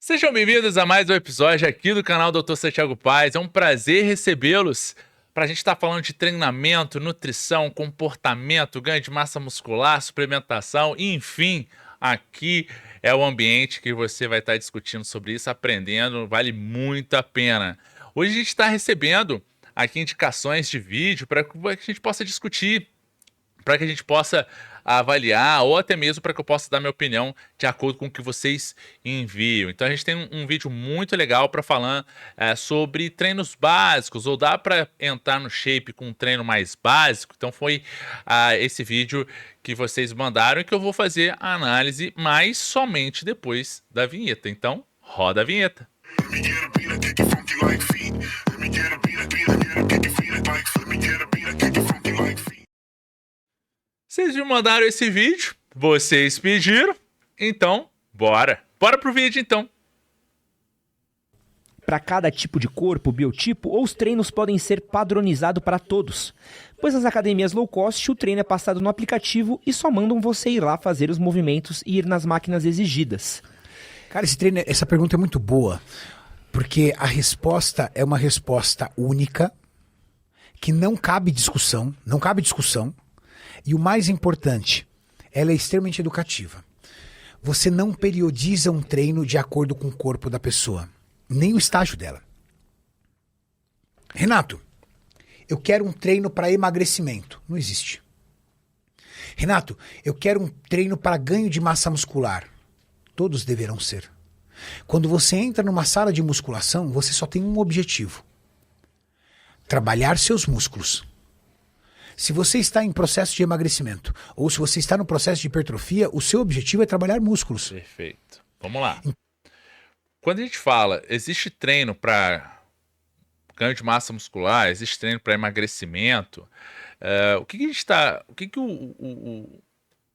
Sejam bem-vindos a mais um episódio aqui do canal Dr. Santiago Paz. É um prazer recebê-los para a gente estar falando de treinamento, nutrição, comportamento, ganho de massa muscular, suplementação, enfim, aqui é o ambiente que você vai estar discutindo sobre isso, aprendendo, vale muito a pena. Hoje a gente está recebendo aqui indicações de vídeo para que a gente possa discutir, para que a gente possa avaliar, ou até mesmo para que eu possa dar minha opinião de acordo com o que vocês enviam. Então a gente tem um vídeo muito legal para falar sobre treinos básicos, ou dá para entrar no shape com um treino mais básico. Então foi esse vídeo que vocês mandaram e que eu vou fazer a análise, mas somente depois da vinheta. Então roda a vinheta. Vocês me mandaram esse vídeo, vocês pediram, então bora pro vídeo então. Para cada tipo de corpo, biotipo, ou os treinos podem ser padronizados para todos. Pois nas academias low cost, o treino é passado no aplicativo e só mandam você ir lá fazer os movimentos e ir nas máquinas exigidas. Cara, essa pergunta é muito boa, porque a resposta é uma resposta única, que não cabe discussão, e o mais importante, ela é extremamente educativa. Você não periodiza um treino de acordo com o corpo da pessoa, nem o estágio dela. Renato, eu quero um treino para emagrecimento. Não existe. Renato, eu quero um treino para ganho de massa muscular. Todos deverão ser. Quando você entra numa sala de musculação, você só tem um objetivo: trabalhar seus músculos. Se você está em processo de emagrecimento ou se você está no processo de hipertrofia, o seu objetivo é trabalhar músculos. Perfeito. Vamos lá. Quando a gente fala, existe treino para ganho de massa muscular, existe treino para emagrecimento,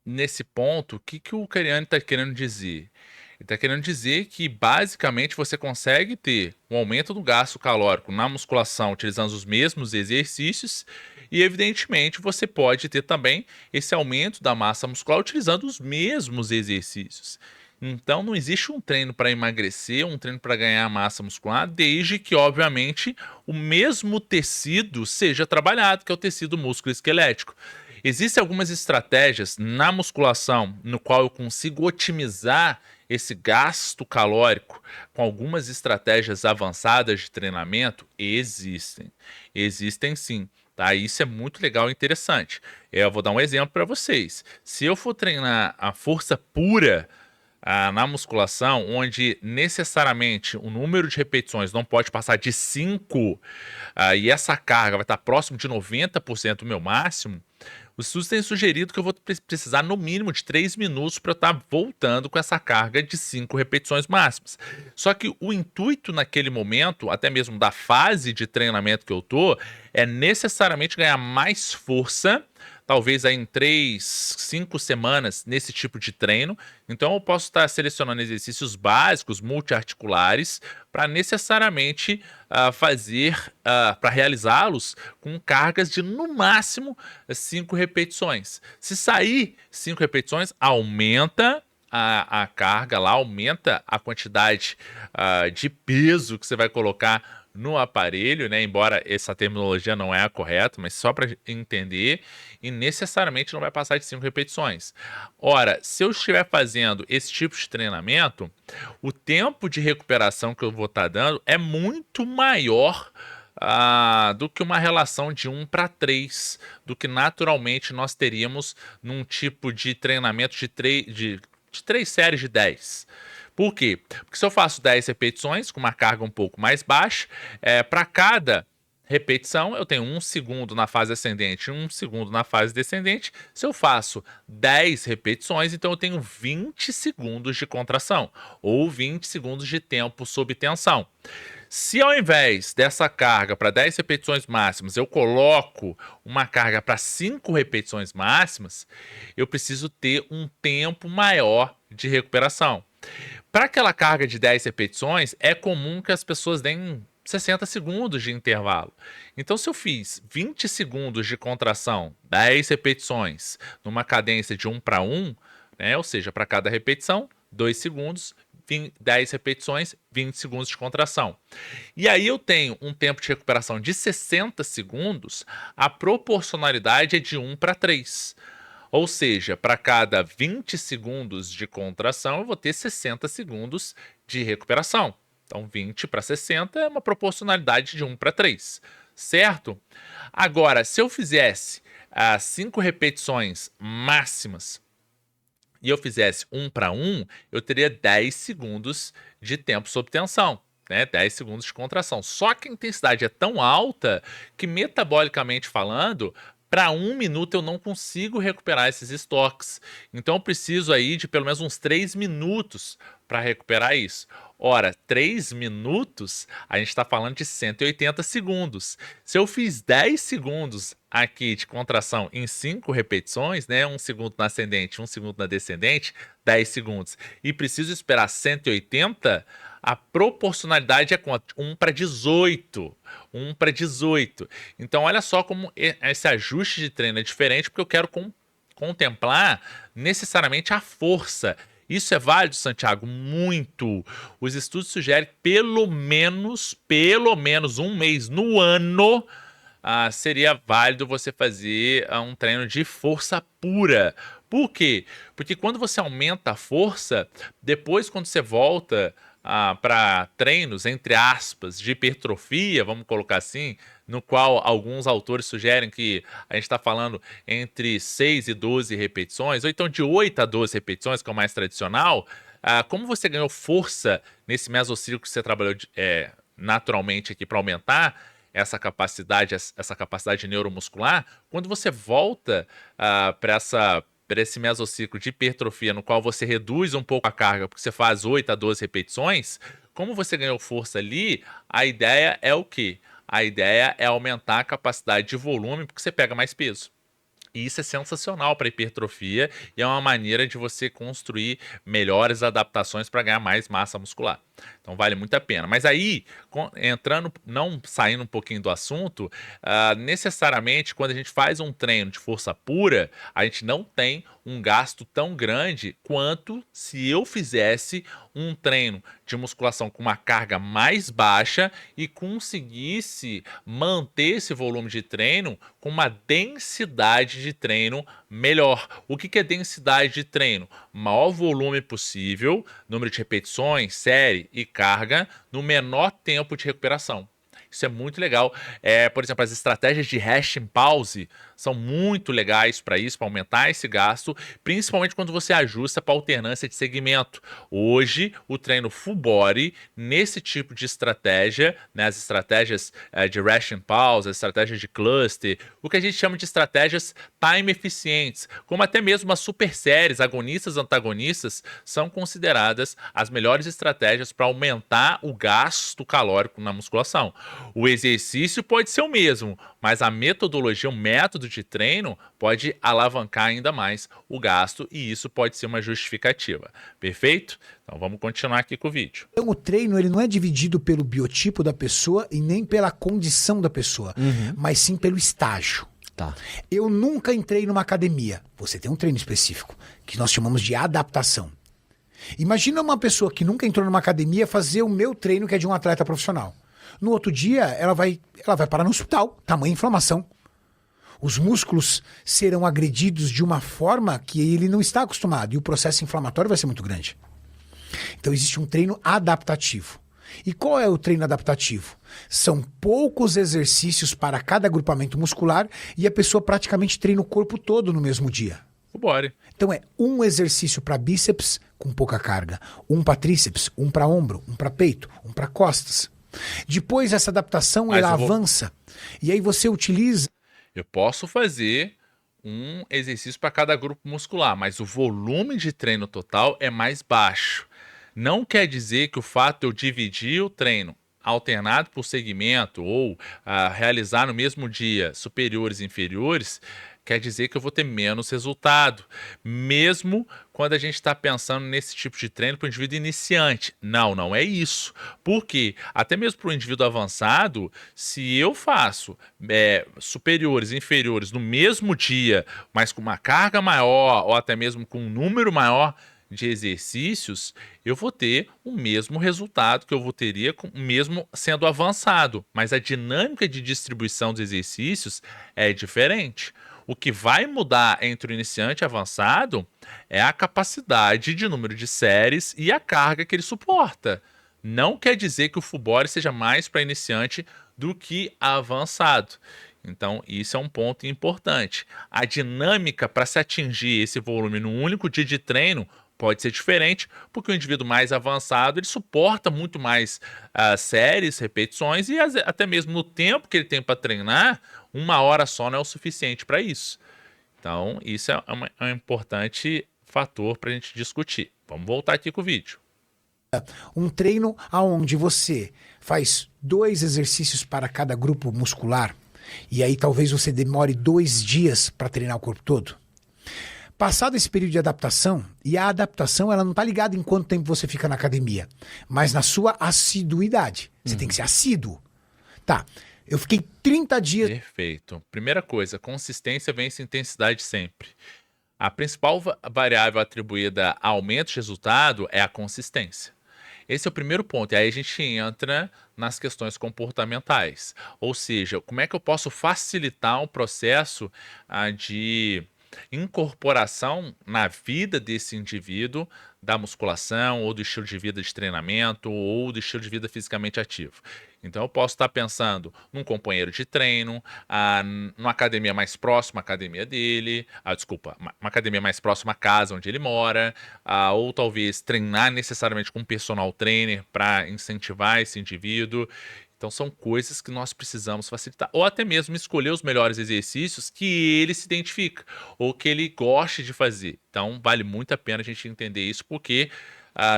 nesse ponto, o que o Keriane está querendo dizer? Ele está querendo dizer que, basicamente, você consegue ter um aumento do gasto calórico na musculação utilizando os mesmos exercícios e, evidentemente, você pode ter também esse aumento da massa muscular utilizando os mesmos exercícios. Então, não existe um treino para emagrecer, um treino para ganhar massa muscular, desde que, obviamente, o mesmo tecido seja trabalhado, que é o tecido músculo-esquelético. Existem algumas estratégias na musculação no qual eu consigo otimizar esse gasto calórico com algumas estratégias avançadas de treinamento. Existem sim, tá? Isso é muito legal e interessante. Eu vou dar um exemplo para vocês. Se eu for treinar a força pura na musculação, onde necessariamente o número de repetições não pode passar de 5 e essa carga vai estar próximo de 90% do meu máximo, os estudos têm sugerido que eu vou precisar no mínimo de 3 minutos para eu estar voltando com essa carga de 5 repetições máximas. Só que o intuito naquele momento, até mesmo da fase de treinamento que eu tô, é necessariamente ganhar mais força, talvez aí em 3, 5 semanas nesse tipo de treino. Então eu posso estar selecionando exercícios básicos, multiarticulares, para necessariamente para realizá-los com cargas de no máximo 5 repetições. Se sair 5 repetições, aumenta a carga lá, aumenta a quantidade de peso que você vai colocar no aparelho, né? Embora essa terminologia não é a correta, mas só para entender, e necessariamente não vai passar de 5 repetições. Ora, se eu estiver fazendo esse tipo de treinamento, o tempo de recuperação que eu vou estar dando é muito maior do que uma relação de 1:3, do que naturalmente nós teríamos num tipo de treinamento de 3 séries de 10. Por quê? Porque se eu faço 10 repetições com uma carga um pouco mais baixa, para cada repetição eu tenho 1 segundo na fase ascendente e 1 segundo na fase descendente. Se eu faço 10 repetições, então eu tenho 20 segundos de contração ou 20 segundos de tempo sob tensão. Se ao invés dessa carga para 10 repetições máximas, eu coloco uma carga para 5 repetições máximas, eu preciso ter um tempo maior de recuperação. Para aquela carga de 10 repetições, é comum que as pessoas deem 60 segundos de intervalo. Então, se eu fiz 20 segundos de contração, 10 repetições, numa cadência de 1:1, né, ou seja, para cada repetição, 2 segundos, 10 repetições, 20 segundos de contração. E aí eu tenho um tempo de recuperação de 60 segundos, a proporcionalidade é de 1 para 3. Ou seja, para cada 20 segundos de contração, eu vou ter 60 segundos de recuperação. Então, 20 para 60 é uma proporcionalidade de 1 para 3, certo? Agora, se eu fizesse 5 repetições máximas e eu fizesse 1 para 1, eu teria 10 segundos de tempo sob tensão, né? 10 segundos de contração. Só que a intensidade é tão alta que, metabolicamente falando, para 1 minuto eu não consigo recuperar esses estoques. Então eu preciso aí de pelo menos uns 3 minutos para recuperar isso. Ora, 3 minutos, a gente está falando de 180 segundos. Se eu fiz 10 segundos aqui de contração em 5 repetições, né? 1 segundo na ascendente, 1 segundo na descendente, 10 segundos, e preciso esperar 180, a proporcionalidade é quanto? 1 para 18. 1 para 18. Então, olha só como esse ajuste de treino é diferente, porque eu quero contemplar necessariamente a força. Isso é válido, Santiago? Muito. Os estudos sugerem que pelo menos 1 mês no ano seria válido você fazer um treino de força pura. Por quê? Porque quando você aumenta a força, depois quando você volta para treinos, entre aspas, de hipertrofia, vamos colocar assim, no qual alguns autores sugerem que a gente está falando entre 6 e 12 repetições, ou então de 8 a 12 repetições, que é o mais tradicional, como você ganhou força nesse mesociclo que você trabalhou naturalmente aqui para aumentar essa capacidade neuromuscular, quando você volta para esse mesociclo de hipertrofia, no qual você reduz um pouco a carga, porque você faz 8 a 12 repetições, como você ganhou força ali, a ideia é o quê? A ideia é aumentar a capacidade de volume, porque você pega mais peso. E isso é sensacional para hipertrofia e é uma maneira de você construir melhores adaptações para ganhar mais massa muscular. Então vale muito a pena. Mas aí, não saindo um pouquinho do assunto, necessariamente quando a gente faz um treino de força pura, a gente não tem um gasto tão grande quanto se eu fizesse um treino de musculação com uma carga mais baixa e conseguisse manter esse volume de treino com uma densidade de treino melhor. O que é densidade de treino? Maior volume possível, número de repetições, série e carga, no menor tempo de recuperação. Isso é muito legal. Por exemplo, as estratégias de resting pause são muito legais para isso, para aumentar esse gasto, principalmente quando você ajusta para alternância de segmento. Hoje, o treino full body, nesse tipo de estratégia, né, as estratégias de resting pause, as estratégias de cluster, o que a gente chama de estratégias time eficientes, como até mesmo as super séries, agonistas, antagonistas, são consideradas as melhores estratégias para aumentar o gasto calórico na musculação. O exercício pode ser o mesmo, mas a metodologia, o método de treino pode alavancar ainda mais o gasto e isso pode ser uma justificativa. Perfeito? Então vamos continuar aqui com o vídeo. Então o treino ele não é dividido pelo biotipo da pessoa e nem pela condição da pessoa, mas sim pelo estágio. Tá. Eu nunca entrei numa academia. Você tem um treino específico, que nós chamamos de adaptação. Imagina uma pessoa que nunca entrou numa academia fazer o meu treino, que é de um atleta profissional. No outro dia, ela vai parar no hospital, tamanha inflamação. Os músculos serão agredidos de uma forma que ele não está acostumado e o processo inflamatório vai ser muito grande. Então existe um treino adaptativo. E qual é o treino adaptativo? São poucos exercícios para cada agrupamento muscular e a pessoa praticamente treina o corpo todo no mesmo dia. Bora. Então é um exercício para bíceps com pouca carga, um para tríceps, um para ombro, um para peito, um para costas. Depois essa adaptação ela avança e aí você utiliza... Eu posso fazer um exercício para cada grupo muscular, mas o volume de treino total é mais baixo. Não quer dizer que o fato de eu dividir o treino alternado por segmento ou realizar no mesmo dia superiores e inferiores, quer dizer que eu vou ter menos resultado, mesmo quando a gente está pensando nesse tipo de treino para o indivíduo iniciante. Não é isso. Por quê? Até mesmo para o indivíduo avançado, se eu faço superiores e inferiores no mesmo dia, mas com uma carga maior ou até mesmo com um número maior de exercícios, eu vou ter o mesmo resultado que eu teria mesmo sendo avançado, mas a dinâmica de distribuição dos exercícios é diferente. O que vai mudar entre o iniciante e avançado é a capacidade de número de séries e a carga que ele suporta. Não quer dizer que o full body seja mais para iniciante do que avançado. Então, isso é um ponto importante. A dinâmica para se atingir esse volume num único dia de treino pode ser diferente, porque o indivíduo mais avançado ele suporta muito mais séries, repetições e até mesmo no tempo que ele tem para treinar, 1 hora só não é o suficiente para isso. Então, isso é um importante fator para a gente discutir. Vamos voltar aqui com o vídeo. Um treino onde você faz 2 exercícios para cada grupo muscular, e aí talvez você demore 2 dias para treinar o corpo todo. Passado esse período de adaptação, e a adaptação ela não está ligada em quanto tempo você fica na academia, mas na sua assiduidade. Você tem que ser assíduo. Tá, eu fiquei 30 dias... Perfeito. Primeira coisa, consistência vence intensidade sempre. A principal variável atribuída a aumento de resultado é a consistência. Esse é o primeiro ponto, e aí a gente entra nas questões comportamentais. Ou seja, como é que eu posso facilitar um processo de incorporação na vida desse indivíduo da musculação, ou do estilo de vida de treinamento, ou do estilo de vida fisicamente ativo. Então eu posso estar pensando num companheiro de treino, numa academia mais próxima à academia dele, uma academia mais próxima à casa onde ele mora, ou talvez treinar necessariamente com um personal trainer para incentivar esse indivíduo. Então são coisas que nós precisamos facilitar, ou até mesmo escolher os melhores exercícios que ele se identifica, ou que ele goste de fazer. Então vale muito a pena a gente entender isso, porque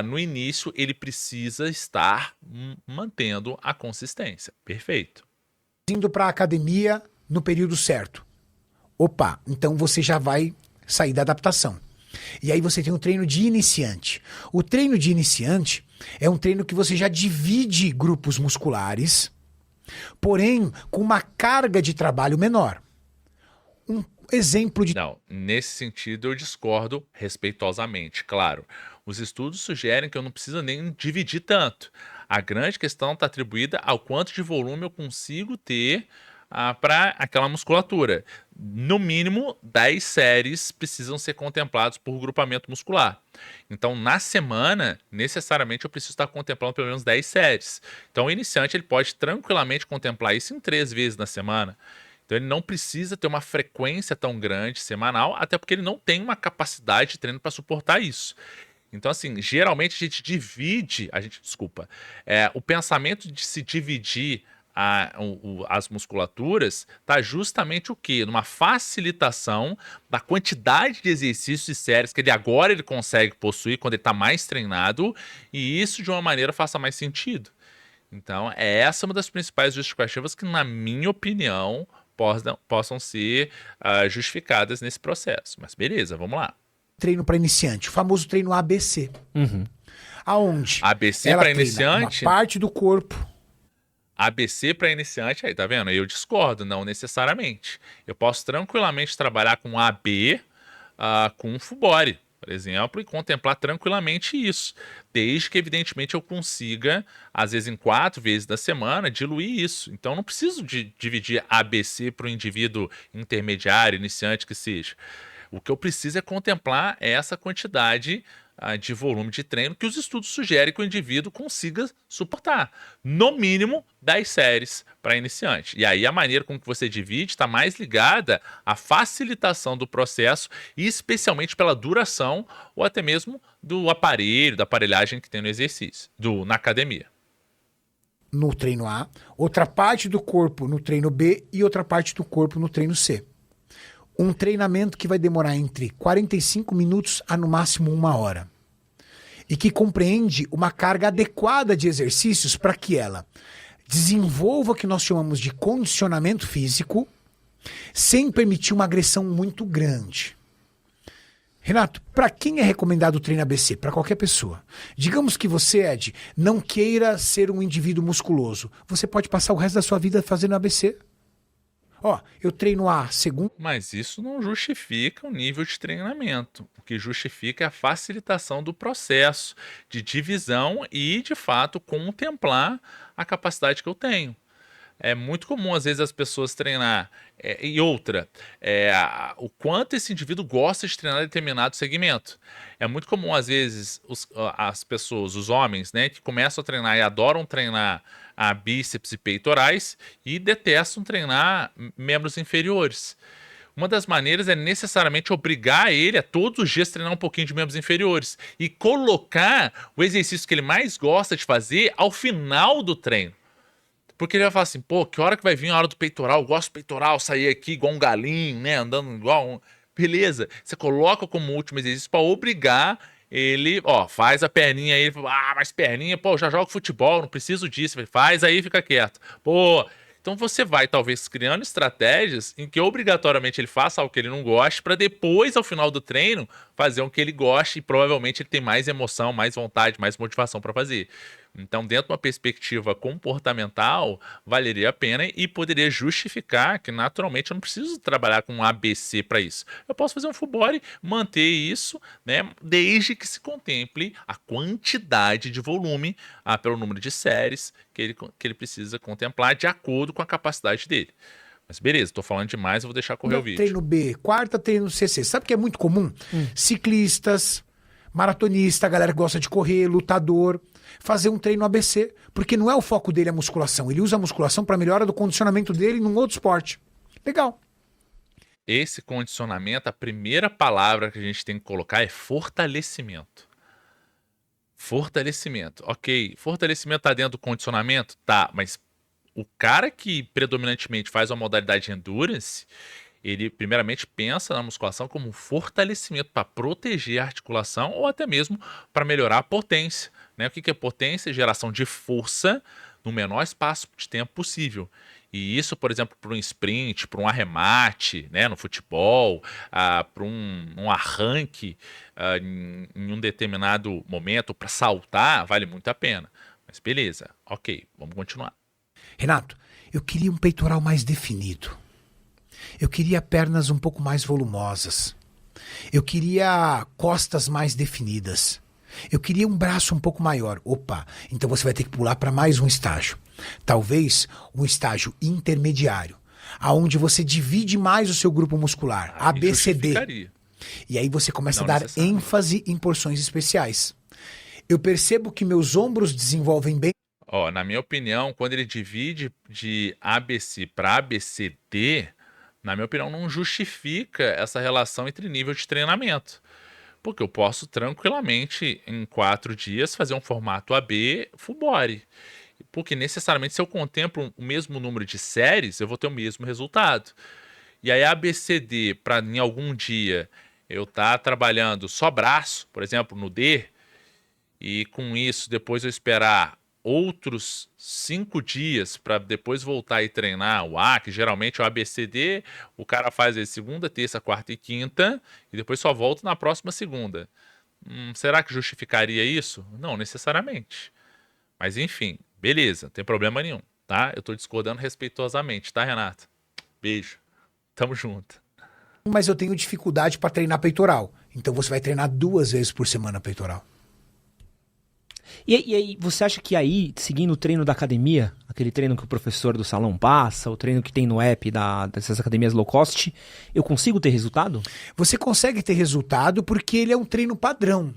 no início ele precisa estar mantendo a consistência. Perfeito. Indo para a academia no período certo. Opa, então você já vai sair da adaptação. E aí você tem um treino de iniciante. O treino de iniciante é um treino que você já divide grupos musculares, porém com uma carga de trabalho menor. Um exemplo de... Não, nesse sentido eu discordo respeitosamente, claro. Os estudos sugerem que eu não preciso nem dividir tanto. A grande questão está atribuída ao quanto de volume eu consigo ter para aquela musculatura. No mínimo, 10 séries precisam ser contempladas por grupamento muscular. Então, na semana, necessariamente eu preciso estar contemplando pelo menos 10 séries. Então, o iniciante ele pode tranquilamente contemplar isso em 3 vezes na semana. Então, ele não precisa ter uma frequência tão grande semanal, até porque ele não tem uma capacidade de treino para suportar isso. Então, assim, geralmente a gente divide, o pensamento de se dividir as musculaturas está justamente o quê? Numa facilitação da quantidade de exercícios e séries que ele consegue possuir quando ele está mais treinado, e isso de uma maneira faça mais sentido. Então, essa é uma das principais justificativas que, na minha opinião, possam ser justificadas nesse processo. Mas beleza, vamos lá. Treino para iniciante, o famoso treino ABC. Aonde? ABC para iniciante? Uma parte do corpo. ABC para iniciante, aí tá vendo? Eu discordo, não necessariamente. Eu posso tranquilamente trabalhar com AB, com um full body, por exemplo, e contemplar tranquilamente isso. Desde que, evidentemente, eu consiga, às vezes em 4 vezes da semana, diluir isso. Então, eu não preciso dividir ABC para o indivíduo intermediário, iniciante que seja. O que eu preciso é contemplar essa quantidade de volume de treino que os estudos sugerem que o indivíduo consiga suportar. No mínimo, 10 séries para iniciante. E aí a maneira com que você divide está mais ligada à facilitação do processo e especialmente pela duração ou até mesmo do aparelho, da aparelhagem que tem no exercício, na academia. No treino A, outra parte do corpo no treino B e outra parte do corpo no treino C. Um treinamento que vai demorar entre 45 minutos a no máximo 1 hora. E que compreende uma carga adequada de exercícios para que ela desenvolva o que nós chamamos de condicionamento físico, sem permitir uma agressão muito grande. Renato, para quem é recomendado o treino ABC? Para qualquer pessoa. Digamos que você, Ed, não queira ser um indivíduo musculoso. Você pode passar o resto da sua vida fazendo ABC. Ó, eu treino a segunda. Mas isso não justifica o nível de treinamento. O que justifica é a facilitação do processo de divisão e, de fato, contemplar a capacidade que eu tenho. É muito comum, às vezes, as pessoas treinar. E outra, o quanto esse indivíduo gosta de treinar determinado segmento. É muito comum, às vezes, as pessoas, os homens, né, que começam a treinar e adoram treinar a bíceps e peitorais e detestam treinar membros inferiores. Uma das maneiras é necessariamente obrigar ele a todos os dias treinar um pouquinho de membros inferiores e colocar o exercício que ele mais gosta de fazer ao final do treino. Porque ele vai falar assim, pô, que hora que vai vir a hora do peitoral? Eu gosto do peitoral, sair aqui igual um galinho, né? Andando igual um... Beleza. Você coloca como último exercício para obrigar ele, ó, faz a perninha aí. Mas perninha, pô, eu já jogo futebol, não preciso disso. Faz aí, fica quieto. Pô, então você vai talvez criando estratégias em que obrigatoriamente ele faça algo que ele não goste, para depois, ao final do treino, fazer o que ele goste e provavelmente ele tem mais emoção, mais vontade, mais motivação para fazer. Então, dentro de uma perspectiva comportamental, valeria a pena e poderia justificar que, naturalmente, eu não preciso trabalhar com um ABC para isso. Eu posso fazer um full body, manter isso, né, desde que se contemple a quantidade de volume, pelo número de séries que ele precisa contemplar de acordo com a capacidade dele. Mas beleza, tô falando demais, eu vou deixar correr o vídeo. Treino B, quarta, treino CC. Sabe o que é muito comum? Ciclistas, maratonista, galera que gosta de correr, lutador, fazer um treino ABC, porque não é o foco dele a musculação. Ele usa a musculação para melhora do condicionamento dele num outro esporte. Legal. Esse condicionamento, a primeira palavra que a gente tem que colocar é fortalecimento. Fortalecimento. Ok, fortalecimento tá dentro do condicionamento? Tá, mas o cara que predominantemente faz uma modalidade de endurance, ele primeiramente pensa na musculação como um fortalecimento para proteger a articulação ou até mesmo para melhorar a potência, né? O que é potência? Geração de força no menor espaço de tempo possível. E isso, por exemplo, para um sprint, para um arremate, né, no futebol, para um arranque em um determinado momento, para saltar, vale muito a pena. Mas beleza, ok, vamos continuar. Renato, eu queria um peitoral mais definido. Eu queria pernas um pouco mais volumosas. Eu queria costas mais definidas. Eu queria um braço um pouco maior. Opa, então você vai ter que pular para mais um estágio. Talvez um estágio intermediário, aonde você divide mais o seu grupo muscular, A, B, C, D. E aí você começa a dar ênfase em porções especiais. Eu percebo que meus ombros desenvolvem bem. Ó, na minha opinião, quando ele divide de ABC para ABCD, na minha opinião, não justifica essa relação entre nível de treinamento. Porque eu posso tranquilamente, em 4 dias, fazer um formato AB full body. Porque necessariamente, se eu contemplo o mesmo número de séries, eu vou ter o mesmo resultado. E aí, ABCD, para em algum dia eu estar trabalhando só braço, por exemplo, no D, e com isso depois eu esperar outros 5 dias para depois voltar e treinar o A, que geralmente é o ABCD, o cara faz aí segunda, terça, quarta e quinta, e depois só volta na próxima segunda. Será que justificaria isso? Não necessariamente. Mas enfim, beleza, não tem problema nenhum, tá? Eu tô discordando respeitosamente, tá, Renato? Beijo. Tamo junto. Mas eu tenho dificuldade para treinar peitoral. Então você vai treinar 2 vezes por semana peitoral. E aí, você acha que aí, seguindo o treino da academia, aquele treino que o professor do salão passa, o treino que tem no app dessas academias low cost, eu consigo ter resultado? Você consegue ter resultado porque ele é um treino padrão.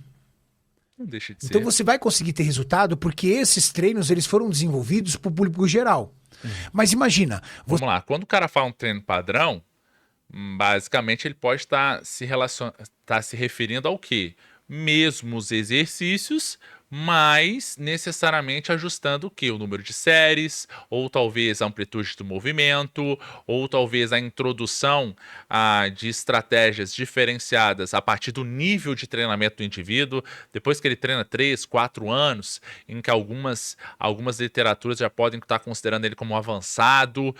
Não deixa de ser. Então você vai conseguir ter resultado porque esses treinos eles foram desenvolvidos para o público geral. Mas imagina... Vamos lá, quando o cara fala um treino padrão, basicamente ele pode estar se referindo ao quê? Mesmos exercícios, mas necessariamente ajustando o quê? O número de séries, ou talvez a amplitude do movimento, ou talvez a introdução de estratégias diferenciadas a partir do nível de treinamento do indivíduo, depois que ele treina 3, 4 anos, em que algumas literaturas já podem estar considerando ele como avançado,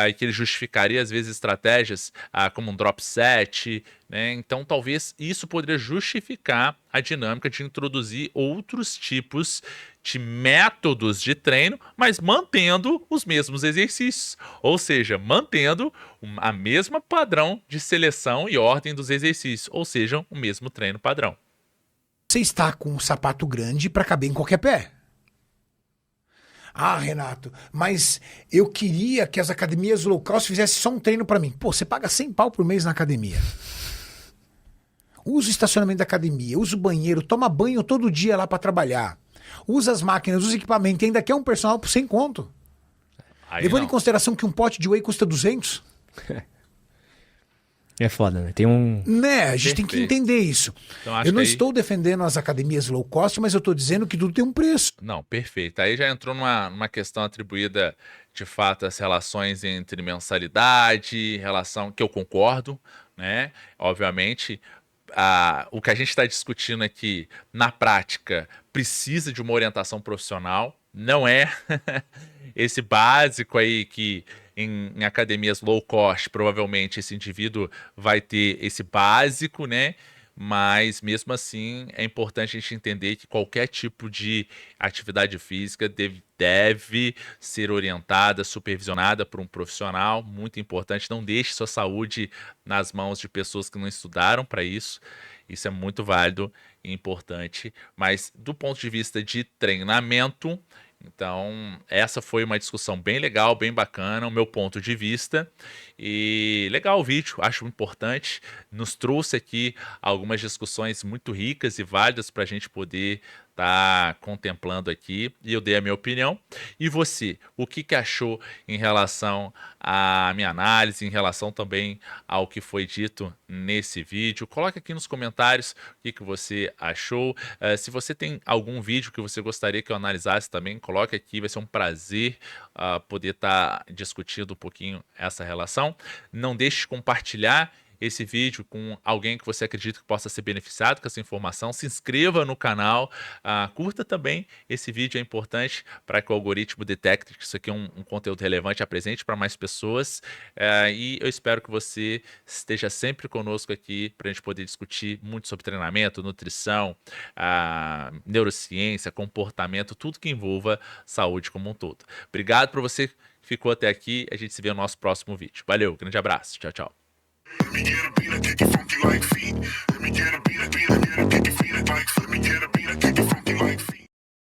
e que ele justificaria às vezes estratégias como um drop set, né? Então talvez isso poderia justificar a dinâmica de introduzir outros tipos de métodos de treino, mas mantendo os mesmos exercícios. Ou seja, mantendo a mesma padrão de seleção e ordem dos exercícios, ou seja, o mesmo treino padrão. Você está com um sapato grande para caber em qualquer pé. Ah, Renato, mas eu queria que as academias low cost fizessem só um treino para mim. Pô, você paga 100 pau por mês na academia. Usa o estacionamento da academia, usa o banheiro, toma banho todo dia lá para trabalhar. Usa as máquinas, usa o equipamento, ainda quer um personal por 100 conto. Aí Levando não. em consideração que um pote de whey custa 200. É foda, né? Tem um... Né, a gente tem que Perfeito. entender isso. Então, acho Eu não que aí- estou defendendo as academias low cost, mas eu estou dizendo que tudo tem um preço. Não, perfeito. Aí já entrou numa questão atribuída, de fato, às relações entre mensalidade, relação que eu concordo, né? Obviamente, o que a gente está discutindo aqui, na prática, precisa de uma orientação profissional, não é esse básico aí que em academias low cost, provavelmente esse indivíduo vai ter esse básico, né? Mas mesmo assim é importante a gente entender que qualquer tipo de atividade física deve ser orientada, supervisionada por um profissional, muito importante. Não deixe sua saúde nas mãos de pessoas que não estudaram para isso. Isso é muito válido e importante. Mas do ponto de vista de treinamento, então, essa foi uma discussão bem legal, bem bacana, o meu ponto de vista. E legal o vídeo, acho importante. Nos trouxe aqui algumas discussões muito ricas e válidas para a gente poder estar contemplando aqui. E eu dei a minha opinião. E você, o que achou em relação à minha análise, em relação também ao que foi dito nesse vídeo? Coloque aqui nos comentários o que você achou. Se você tem algum vídeo que você gostaria que eu analisasse também, coloque aqui, vai ser um prazer poder estar discutindo um pouquinho essa relação. Não deixe de compartilhar esse vídeo com alguém que você acredita que possa ser beneficiado com essa informação. Se inscreva no canal, curta também esse vídeo, é importante para que o algoritmo detecte que isso aqui é um conteúdo relevante, apresente para mais pessoas. E eu espero que você esteja sempre conosco aqui para a gente poder discutir muito sobre treinamento, nutrição, neurociência, comportamento, tudo que envolva saúde como um todo. Obrigado por você que ficou até aqui. A gente se vê no nosso próximo vídeo. Valeu, grande abraço. Tchau, tchau. Let me get a beat, I kick it funky like feet. Let me get a beat, I kick it like. Let me get a beat, I kick it funky.